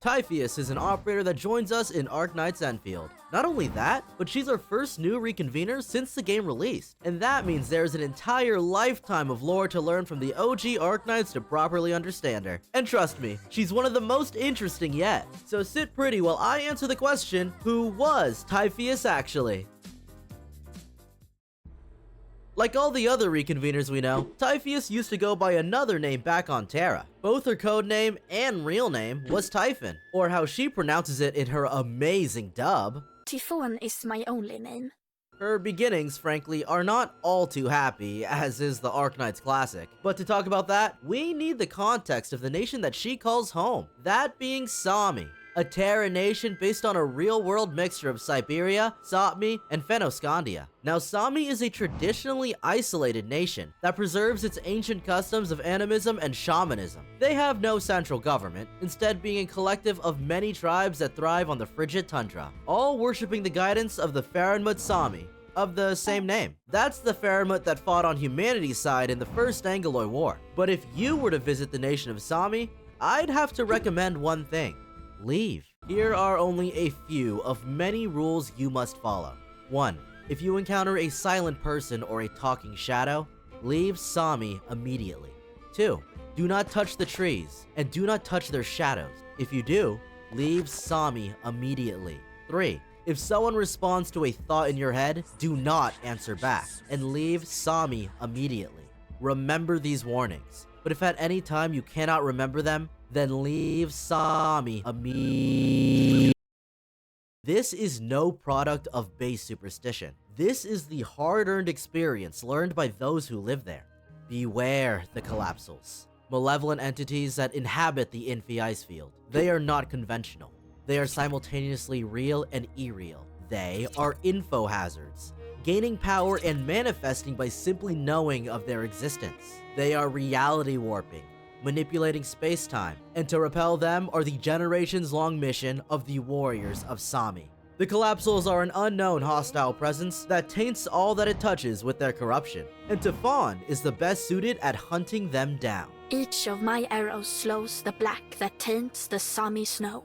Typhoeus is an operator that joins us in Arknights Endfield. Not only that, but she's our first new Reconvener since the game released, and that means there's an entire lifetime of lore to learn from the OG Arknights to properly understand her. And trust me, she's one of the most interesting yet. So sit pretty while I answer the question, who was Typhoeus actually? Like all the other Reconveners we know, Typhoeus used to go by another name back on Terra. Both her codename and real name was Typhon, or how she pronounces it in her amazing dub, Typhon is my only name. Her beginnings, frankly, are not all too happy, as is the Arknights classic. But to talk about that, we need the context of the nation that she calls home, that being Sami. A Terra nation based on a real-world mixture of Siberia, Sapmi, and Fennoscandia. Now, Sami is a traditionally isolated nation that preserves its ancient customs of animism and shamanism. They have no central government, instead being a collective of many tribes that thrive on the frigid tundra, all worshipping the guidance of the Faranmut Sami, of the same name. That's the Faranmut that fought on humanity's side in the First Angloid War. But if you were to visit the nation of Sami, I'd have to recommend one thing. Leave. Here are only a few of many rules you must follow. 1. If you encounter a silent person or a talking shadow, leave Sami immediately. 2. Do not touch the trees, and do not touch their shadows. If you do, leave Sami immediately. 3. If someone responds to a thought in your head, do not answer back, and leave Sami immediately. Remember these warnings, but if at any time you cannot remember them, then leave Sami immediately. This is no product of base superstition. This is the hard-earned experience learned by those who live there. Beware the Collapsals, malevolent entities that inhabit the Infi ice field. They are not conventional. They are simultaneously real and irreal. They are info hazards, gaining power and manifesting by simply knowing of their existence. They are reality warping, manipulating space-time, and to repel them are the generations-long mission of the Warriors of Sami. The Collapsals are an unknown hostile presence that taints all that it touches with their corruption, and Typhon is the best suited at hunting them down. Each of my arrows slows the black that taints the Sami snow.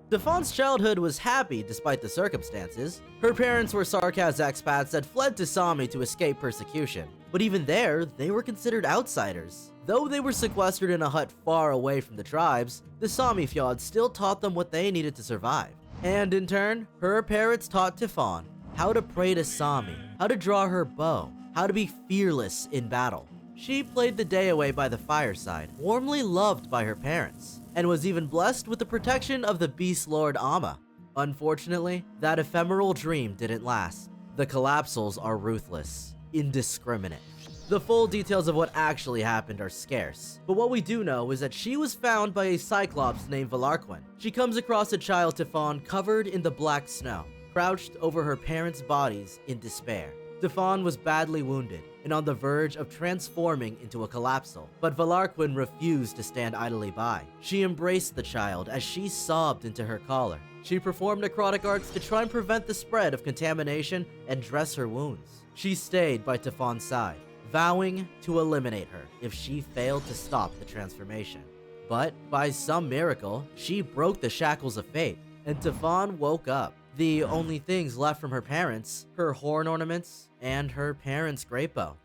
Typhon's childhood was happy despite the circumstances. Her parents were Sarkaz expats that fled to Sami to escape persecution, but even there, they were considered outsiders. Though they were sequestered in a hut far away from the tribes, the Sami Fjord still taught them what they needed to survive. And in turn, her parents taught Typhon how to pray to Sami, how to draw her bow, how to be fearless in battle. She played the day away by the fireside, warmly loved by her parents, and was even blessed with the protection of the Beast Lord Amma. Unfortunately, that ephemeral dream didn't last. The Collapsals are ruthless, indiscriminate. The full details of what actually happened are scarce, but what we do know is that she was found by a Cyclops named Valarquin. She comes across a child Typhon covered in the black snow, crouched over her parents' bodies in despair. Typhon was badly wounded and on the verge of transforming into a Collapsal, but Valarquin refused to stand idly by. She embraced the child as she sobbed into her collar. She performed necrotic arts to try and prevent the spread of contamination and dress her wounds. She stayed by Typhon's side, vowing to eliminate her if she failed to stop the transformation. But by some miracle, she broke the shackles of fate, and Typhon woke up. The only things left from her parents, her horn ornaments, and her parents' great bow.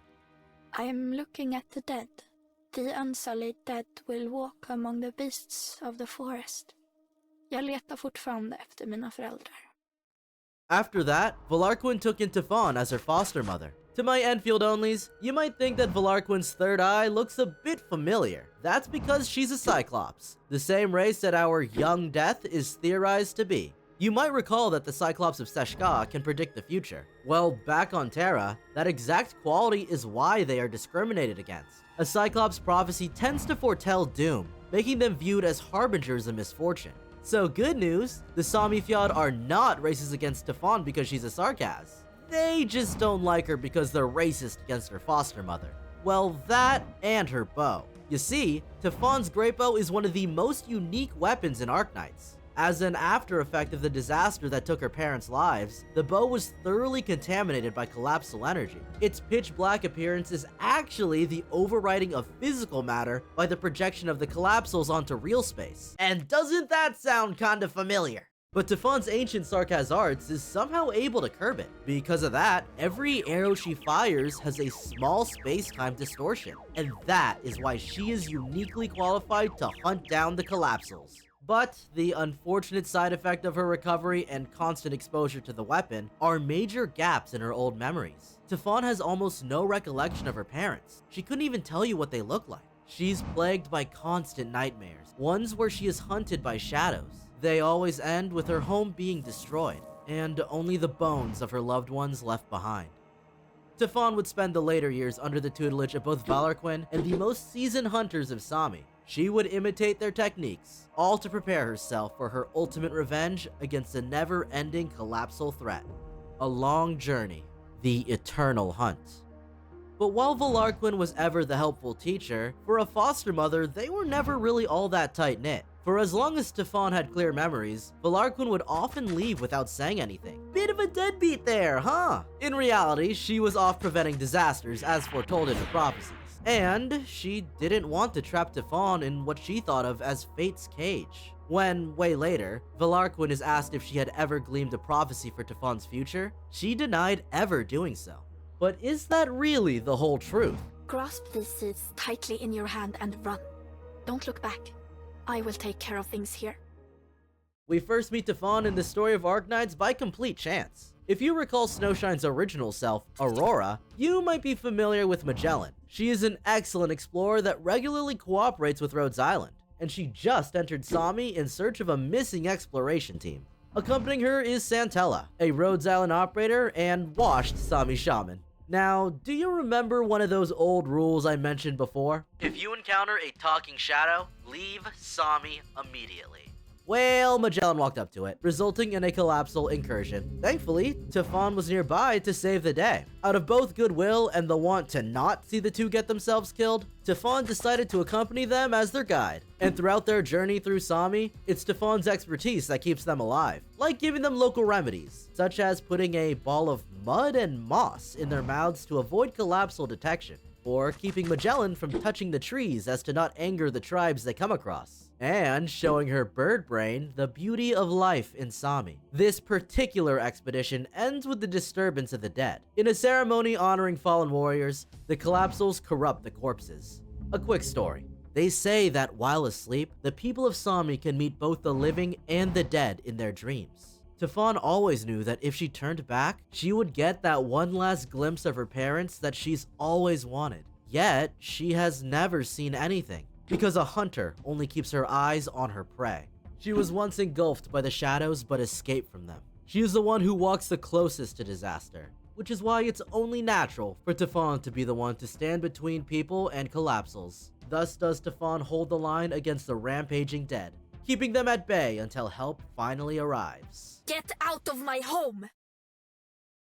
I am looking at the dead. The unsullied dead will walk among the beasts of the forest. Jag letar fortfarande efter mina föräldrar. After that, Valarquin took in Typhon as her foster mother. To my Enfield onlys, you might think that Valarquin's third eye looks a bit familiar. That's because she's a Cyclops, the same race that our young Death is theorized to be. You might recall that the Cyclops of Seshka can predict the future. Well, back on Terra, that exact quality is why they are discriminated against. A Cyclops prophecy tends to foretell doom, making them viewed as harbingers of misfortune. So good news, the Sami Fjord are not racist against Typhon because she's a Sarkaz. They just don't like her because they're racist against her foster mother. Well, that and her bow. You see, Typhon's great bow is one of the most unique weapons in Arknights. As an after effect of the disaster that took her parents' lives, the bow was thoroughly contaminated by collapsal energy. Its pitch black appearance is actually the overriding of physical matter by the projection of the collapsals onto real space. And doesn't that sound kinda familiar? But Typhon's ancient Sarkaz arts is somehow able to curb it. Because of that, every arrow she fires has a small space-time distortion, and that is why she is uniquely qualified to hunt down the Collapsals. But the unfortunate side effect of her recovery and constant exposure to the weapon are major gaps in her old memories. Typhon has almost no recollection of her parents. She couldn't even tell you what they look like. She's plagued by constant nightmares, ones where she is hunted by shadows. They always end with her home being destroyed, and only the bones of her loved ones left behind. Typhon would spend the later years under the tutelage of both Valarquin and the most seasoned hunters of Sami. She would imitate their techniques, all to prepare herself for her ultimate revenge against the never-ending collapsal threat. A long journey, the eternal hunt. But while Valarquin was ever the helpful teacher, for a foster mother, they were never really all that tight-knit. For as long as Typhon had clear memories, Valarquin would often leave without saying anything. Bit of a deadbeat there, huh? In reality, she was off preventing disasters as foretold in her prophecies. And she didn't want to trap Typhon in what she thought of as fate's cage. When, way later, Valarquin is asked if she had ever gleaned a prophecy for Typhon's future, she denied ever doing so. But is that really the whole truth? Grasp these seeds tightly in your hand and run. Don't look back. I will take care of things here. We first meet Typhon in the story of Arknights by complete chance. If you recall Snowshine's original self, Aurora, you might be familiar with Magellan. She is an excellent explorer that regularly cooperates with Rhodes Island, and she just entered Sami in search of a missing exploration team. Accompanying her is Santella, a Rhodes Island operator and washed Sami shaman. Now, do you remember one of those old rules I mentioned before? If you encounter a talking shadow, leave Sami immediately. Well, Magellan walked up to it, resulting in a collapsal incursion. Thankfully, Typhon was nearby to save the day. Out of both goodwill and the want to not see the two get themselves killed, Typhon decided to accompany them as their guide. And throughout their journey through Sami, it's Typhon's expertise that keeps them alive, like giving them local remedies, such as putting a ball of mud and moss in their mouths to avoid collapsal detection, or keeping Magellan from touching the trees as to not anger the tribes they come across, and showing her bird brain the beauty of life in Sami. This particular expedition ends with the disturbance of the dead. In a ceremony honoring fallen warriors, the Collapsals corrupt the corpses. A quick story. They say that while asleep, the people of Sami can meet both the living and the dead in their dreams. Typhon always knew that if she turned back, she would get that one last glimpse of her parents that she's always wanted. Yet, she has never seen anything, because a hunter only keeps her eyes on her prey. She was once engulfed by the shadows but escaped from them. She is the one who walks the closest to disaster, which is why it's only natural for Typhon to be the one to stand between people and Collapsals. Thus does Typhon hold the line against the rampaging dead, keeping them at bay until help finally arrives. Get out of my home!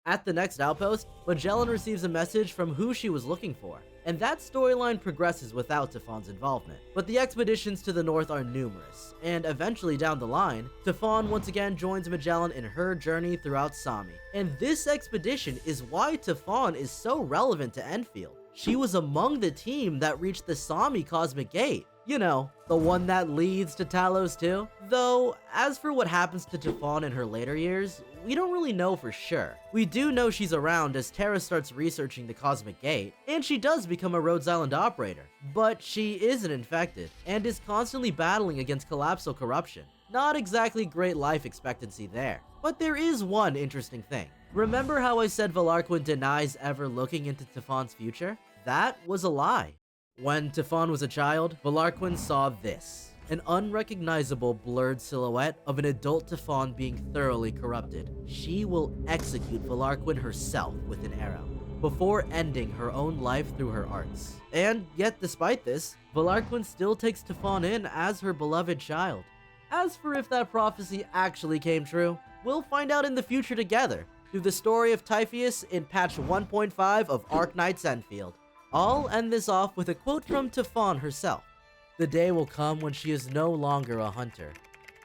At the next outpost, Magellan receives a message from who she was looking for, and that storyline progresses without Typhon's involvement. But the expeditions to the north are numerous, and eventually down the line, Typhon once again joins Magellan in her journey throughout Sami. And this expedition is why Typhon is so relevant to Endfield. She was among the team that reached the Sami Cosmic Gate. You know, the one that leads to Talos 2. Though, as for what happens to Typhon in her later years, we don't really know for sure. We do know she's around as Terra starts researching the Cosmic Gate, and she does become a Rhodes Island operator. But she isn't infected, and is constantly battling against collapsal corruption. Not exactly great life expectancy there. But there is one interesting thing. Remember how I said Valarquin denies ever looking into Typhon's future? That was a lie. When Typhon was a child, Valarquin saw this. An unrecognizable blurred silhouette of an adult Typhon being thoroughly corrupted. She will execute Valarquin herself with an arrow, before ending her own life through her arts. And yet despite this, Valarquin still takes Typhon in as her beloved child. As for if that prophecy actually came true, we'll find out in the future together, through the story of Typhoeus in patch 1.5 of Arknights Endfield. I'll end this off with a quote from Typhon herself. The day will come when she is no longer a hunter,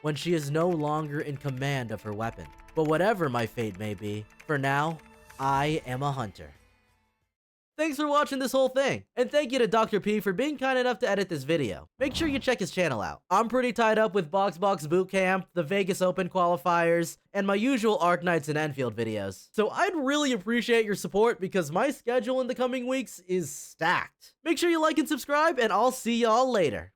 when she is no longer in command of her weapon. But whatever my fate may be, for now, I am a hunter. Thanks for watching this whole thing, and thank you to Dr. P for being kind enough to edit this video. Make sure you check his channel out. I'm pretty tied up with Box Bootcamp, the Vegas Open qualifiers, and my usual Arknights and Endfield videos. So I'd really appreciate your support because my schedule in the coming weeks is stacked. Make sure you like and subscribe, and I'll see y'all later.